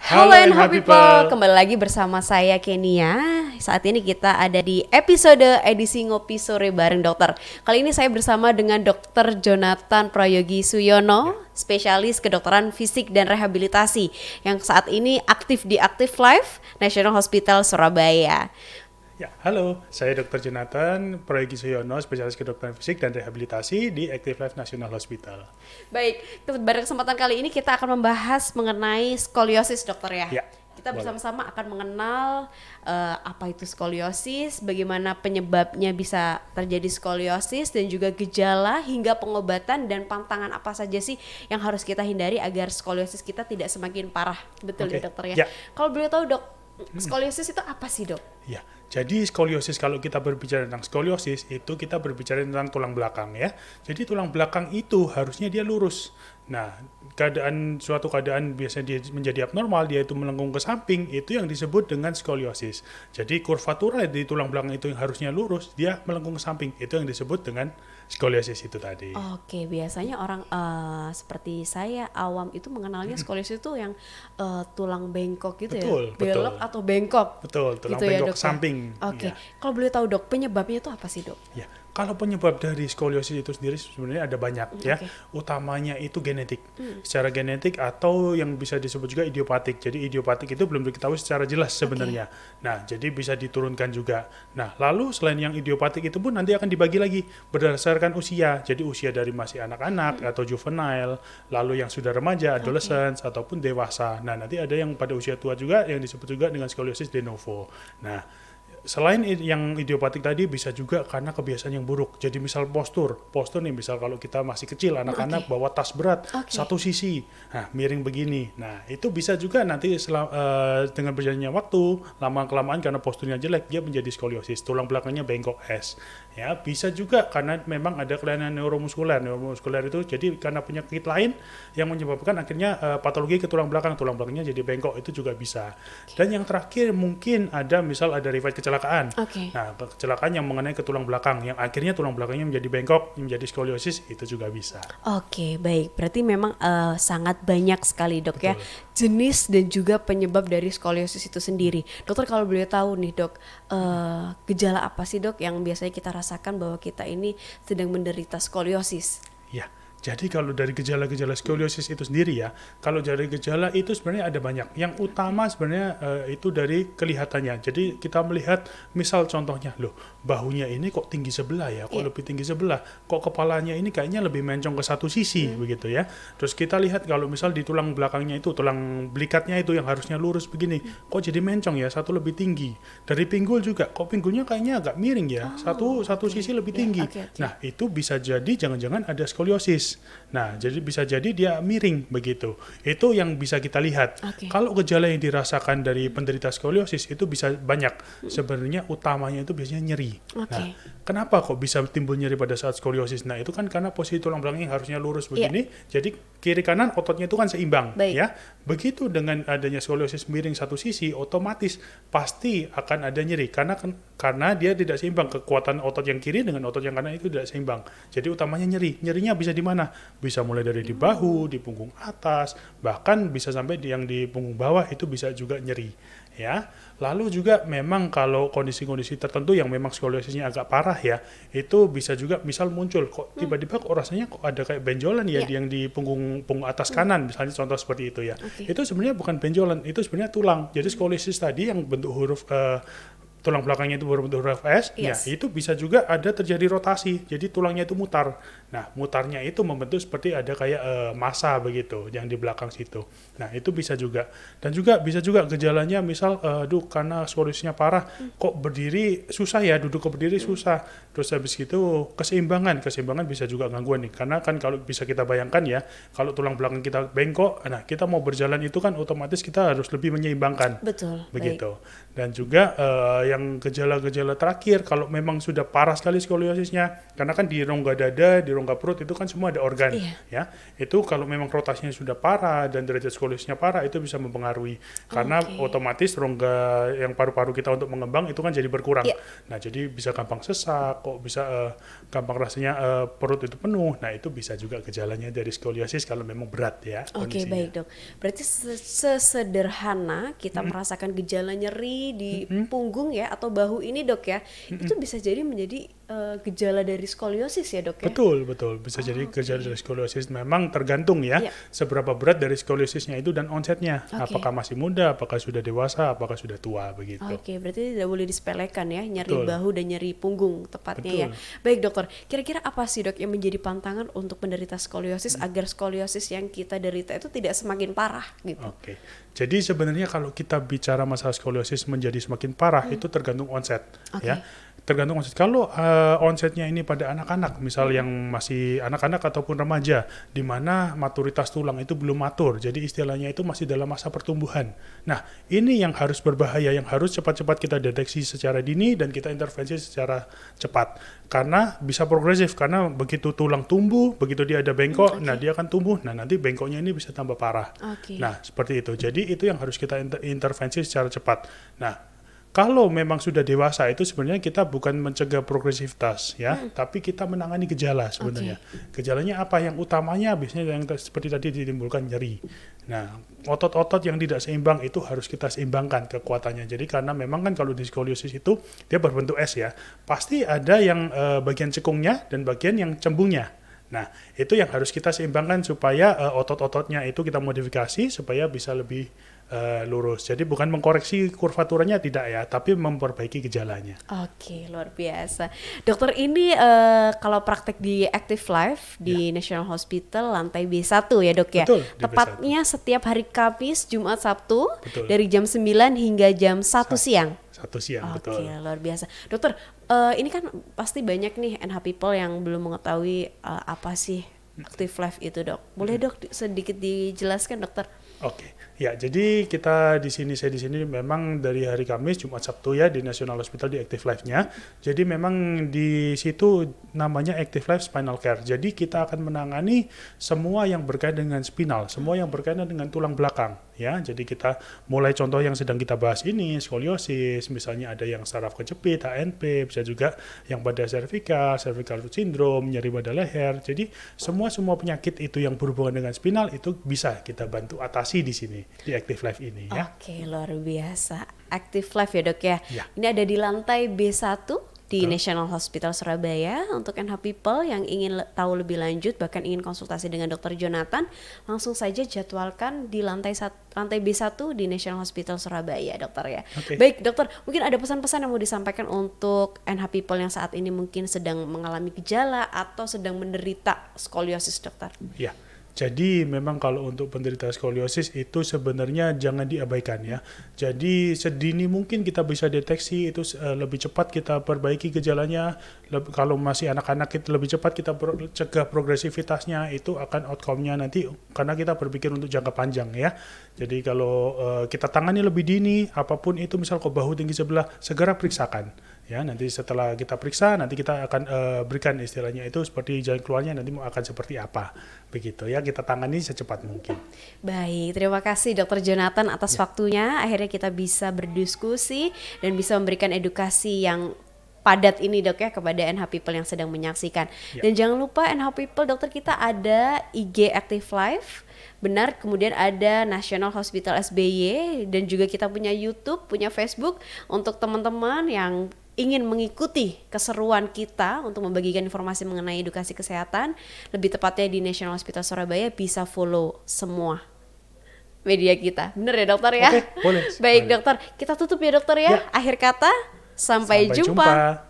Halo Halo people, people, kembali lagi bersama saya Kenia. Saat ini kita ada di episode edisi Ngopi Sore bareng dokter. Kali ini saya bersama dengan Dr. Jonathan Prayogi Suyono, spesialis kedokteran fisik dan rehabilitasi yang saat ini aktif di Active Life National Hospital Surabaya. Ya, halo, saya Dr. Jonathan Prayogi Suyono, spesialis kedokteran fisik dan rehabilitasi di Active Life National Hospital. Baik, pada kesempatan kali ini kita akan membahas mengenai skoliosis dokter ya. Ya, Kita boleh. bersama-sama akan mengenal apa itu skoliosis, bagaimana penyebabnya bisa terjadi skoliosis dan juga gejala hingga pengobatan dan pantangan apa saja sih yang harus kita hindari agar skoliosis kita tidak semakin parah. Betul Oke. ya dokter ya? Ya. Kalau boleh tahu dok, skoliosis itu apa sih dok? Ya, jadi skoliosis, kalau kita berbicara tentang skoliosis itu kita berbicara tentang tulang belakang ya. Jadi tulang belakang itu harusnya dia lurus. Nah, suatu keadaan biasanya dia menjadi abnormal, dia itu melengkung ke samping, itu yang disebut dengan skoliosis. Jadi kurvatura di tulang belakang itu yang harusnya lurus, dia melengkung ke samping, itu yang disebut dengan skoliosis itu tadi. Oke, biasanya orang seperti saya awam itu mengenalnya skoliosis itu yang tulang bengkok gitu Betul, ya, belok betul. atau bengkok. Betul, tulang Gitu ya, bengkok dok, ke ya? samping. Oke, Ya. kalau boleh tahu dok, penyebabnya itu apa sih dok? Ya, kalau penyebab dari skoliosis itu sendiri sebenarnya ada banyak ya. Oke. Utamanya itu genetik. Secara genetik atau yang bisa disebut juga idiopatik. Jadi idiopatik itu belum diketahui secara jelas sebenarnya. Nah, jadi bisa diturunkan juga. Nah, lalu selain yang idiopatik itu pun nanti akan dibagi lagi berdasarkan usia. Jadi usia dari masih anak-anak atau juvenile, lalu yang sudah remaja, adolescence ataupun dewasa. Nah, nanti ada yang pada usia tua juga yang disebut juga dengan skoliosis de novo. Nah, selain yang idiopatik tadi bisa juga karena kebiasaan yang buruk. Jadi misal postur nih, misal kalau kita masih kecil anak-anak bawa tas berat satu sisi, nah miring begini. Nah itu bisa juga nanti dengan berjalannya waktu lama kelamaan karena posturnya jelek dia menjadi skoliosis, tulang belakangnya bengkok es. Ya bisa juga karena memang ada kelainan neuromuskuler itu jadi karena penyakit lain yang menyebabkan akhirnya patologi ke tulang belakangnya jadi bengkok, itu juga bisa. Dan yang terakhir mungkin ada misal ada riwayat kecelakaan. Nah, kecelakaan yang mengenai ke tulang belakang, yang akhirnya tulang belakangnya menjadi bengkok, menjadi skoliosis, itu juga bisa. Oke, baik. Berarti memang sangat banyak sekali dok ya Betul. jenis dan juga penyebab dari skoliosis itu sendiri. Dokter kalau boleh tahu nih dok, gejala apa sih dok yang biasanya kita rasakan bahwa kita ini sedang menderita skoliosis? Ya, jadi kalau dari gejala-gejala skoliosis itu sendiri ya, kalau dari gejala itu sebenarnya ada banyak. Yang utama sebenarnya itu dari kelihatannya. Jadi kita melihat, misal contohnya, loh bahunya ini kok tinggi sebelah ya, kok lebih tinggi sebelah, kok kepalanya ini kayaknya lebih mencong ke satu sisi begitu ya. Terus kita lihat kalau misal di tulang belakangnya itu, tulang belikatnya itu yang harusnya lurus begini, kok jadi mencong ya, satu lebih tinggi. Dari pinggul juga, kok pinggulnya kayaknya agak miring ya, satu sisi lebih tinggi. Nah itu bisa jadi jangan-jangan ada skoliosis. Nah, jadi bisa jadi dia miring begitu. Itu yang bisa kita lihat. Kalau gejala yang dirasakan dari penderita skoliosis itu bisa banyak. Sebenarnya utamanya itu biasanya nyeri. Nah, kenapa kok bisa timbul nyeri pada saat skoliosis? Nah, itu kan karena posisi tulang belakang yang harusnya lurus begini, jadi kiri kanan ototnya itu kan seimbang, ya. Begitu dengan adanya skoliosis miring satu sisi, otomatis pasti akan ada nyeri karena dia tidak seimbang, kekuatan otot yang kiri dengan otot yang kanan itu tidak seimbang. Jadi utamanya nyeri. Nyerinya bisa di mana? Bisa mulai dari di bahu, di punggung atas, bahkan bisa sampai yang di punggung bawah itu bisa juga nyeri. Ya, lalu juga memang kalau kondisi-kondisi tertentu yang memang skoliosisnya agak parah ya, itu bisa juga misal muncul kok tiba-tiba kok rasanya kok ada kayak benjolan ya yang di punggung atas kanan, misalnya contoh seperti itu ya. Itu sebenarnya bukan benjolan, itu sebenarnya tulang. Jadi skoliosis tadi yang bentuk huruf tulang belakangnya itu berbentuk huruf S, ya itu bisa juga ada terjadi rotasi, jadi tulangnya itu mutar. Nah, mutarnya itu membentuk seperti ada kayak massa begitu, yang di belakang situ. Nah, itu bisa juga. Dan juga bisa juga gejalanya misal, karena skoliosisnya parah, kok berdiri susah ya, duduk ke berdiri susah. Terus habis itu keseimbangan bisa juga gangguan nih. Karena kan kalau bisa kita bayangkan ya, kalau tulang belakang kita bengkok, nah kita mau berjalan itu kan otomatis kita harus lebih menyeimbangkan. Betul. Begitu. Dan juga yang gejala-gejala terakhir, kalau memang sudah parah sekali skoliosisnya, karena kan di rongga dada, di rongga perut itu kan semua ada organ, ya. Itu kalau memang rotasinya sudah parah dan derajat skoliosisnya parah, itu bisa mempengaruhi. Karena otomatis rongga yang paru-paru kita untuk mengembang itu kan jadi berkurang. Nah, jadi bisa gampang sesak, kok bisa gampang rasanya perut itu penuh. Nah, itu bisa juga gejalanya dari skoliosis kalau memang berat ya. Oke, baik dok. Berarti sesederhana kita merasakan gejala nyeri di punggung ya atau bahu ini dok ya, itu bisa jadi menjadi gejala dari skoliosis ya dok ya? Betul. Bisa jadi gejala dari skoliosis. Memang tergantung ya seberapa berat dari skoliosisnya itu dan onsetnya. Apakah masih muda, apakah sudah dewasa, apakah sudah tua begitu. Oke, berarti tidak boleh disepelekan ya, nyeri bahu dan nyeri punggung tepatnya ya. Baik dokter, kira-kira apa sih dok yang menjadi pantangan untuk penderita skoliosis agar skoliosis yang kita derita itu tidak semakin parah gitu? Oke. Jadi sebenarnya kalau kita bicara masalah skoliosis menjadi semakin parah itu tergantung onset ya. Tergantung onset. Kalau onsetnya ini pada anak-anak, misal yang masih anak-anak ataupun remaja, di mana maturitas tulang itu belum matur, jadi istilahnya itu masih dalam masa pertumbuhan. Nah, ini yang harus berbahaya, yang harus cepat-cepat kita deteksi secara dini dan kita intervensi secara cepat. Karena bisa progresif, karena begitu tulang tumbuh, begitu dia ada bengkok, nah dia akan tumbuh, nah nanti bengkoknya ini bisa tambah parah. Nah, seperti itu. Jadi itu yang harus kita intervensi secara cepat. Nah, kalau memang sudah dewasa itu sebenarnya kita bukan mencegah progresivitas ya, tapi kita menangani gejala sebenarnya. Gejalanya apa? Yang utamanya biasanya yang seperti tadi ditimbulkan nyeri. Nah, otot-otot yang tidak seimbang itu harus kita seimbangkan kekuatannya. Jadi karena memang kan kalau di skoliosis itu dia berbentuk S ya, pasti ada yang bagian cekungnya dan bagian yang cembungnya. Nah, itu yang harus kita seimbangkan supaya otot-ototnya itu kita modifikasi supaya bisa lebih lurus. Jadi bukan mengkoreksi kurvaturanya tidak ya, tapi memperbaiki gejalanya. Oke, luar biasa. Dokter, ini kalau praktek di Active Life di National Hospital lantai B1 ya dok ya? Betul, tepatnya setiap hari Kamis, Jumat, Sabtu dari jam 9 hingga jam 1 siang. 1 siang, betul. Oke, luar biasa. Dokter, ini kan pasti banyak nih NH people yang belum mengetahui apa sih Active Life itu dok. Boleh dok sedikit dijelaskan dokter? Oke. Ya, jadi saya di sini memang dari hari Kamis, Jumat, Sabtu ya di National Hospital di Active Life-nya. Jadi memang di situ namanya Active Life Spinal Care. Jadi kita akan menangani semua yang berkaitan dengan spinal, semua yang berkaitan dengan tulang belakang ya. Jadi kita mulai contoh yang sedang kita bahas ini, skoliosis, misalnya ada yang saraf kejepit, HNP, bisa juga yang pada cervical root syndrome, nyeri pada leher. Jadi semua penyakit itu yang berhubungan dengan spinal itu bisa kita bantu atasi di sini di Active Life ini ya. Oke, luar biasa. Active Life ya dok ya. Ini ada di lantai B1 di National Hospital Surabaya. Untuk NH people yang ingin tahu lebih lanjut bahkan ingin konsultasi dengan Dr. Jonathan, langsung saja jadwalkan di lantai B1 di National Hospital Surabaya dokter ya. Baik dokter, mungkin ada pesan-pesan yang mau disampaikan untuk NH people yang saat ini mungkin sedang mengalami gejala atau sedang menderita skoliosis dokter? Ya. Jadi memang kalau untuk penderita skoliosis itu sebenarnya jangan diabaikan ya. Jadi sedini mungkin kita bisa deteksi itu lebih cepat kita perbaiki gejalanya. Kalau masih anak-anak itu lebih cepat kita cegah progresivitasnya, itu akan outcome-nya nanti karena kita berpikir untuk jangka panjang ya. Jadi kalau kita tangani lebih dini, apapun itu misal kok bahu tinggi sebelah, segera periksakan. Ya, nanti setelah kita periksa, nanti kita akan berikan istilahnya itu seperti jalan keluarnya nanti akan seperti apa. Begitu ya, kita tangani secepat mungkin. Baik, terima kasih Dr. Jonathan atas waktunya. Akhirnya kita bisa berdiskusi dan bisa memberikan edukasi yang padat ini dok ya kepada NH people yang sedang menyaksikan. Dan jangan lupa NH people dokter kita ada IG Active Life. Benar, kemudian ada National Hospital SBY dan juga kita punya YouTube, punya Facebook untuk teman-teman yang ingin mengikuti keseruan kita untuk membagikan informasi mengenai edukasi kesehatan, lebih tepatnya di National Hospital Surabaya, bisa follow semua media kita. Benar ya dokter ya? Oke, boleh. Baik dokter, kita tutup ya dokter ya. Akhir kata, sampai jumpa.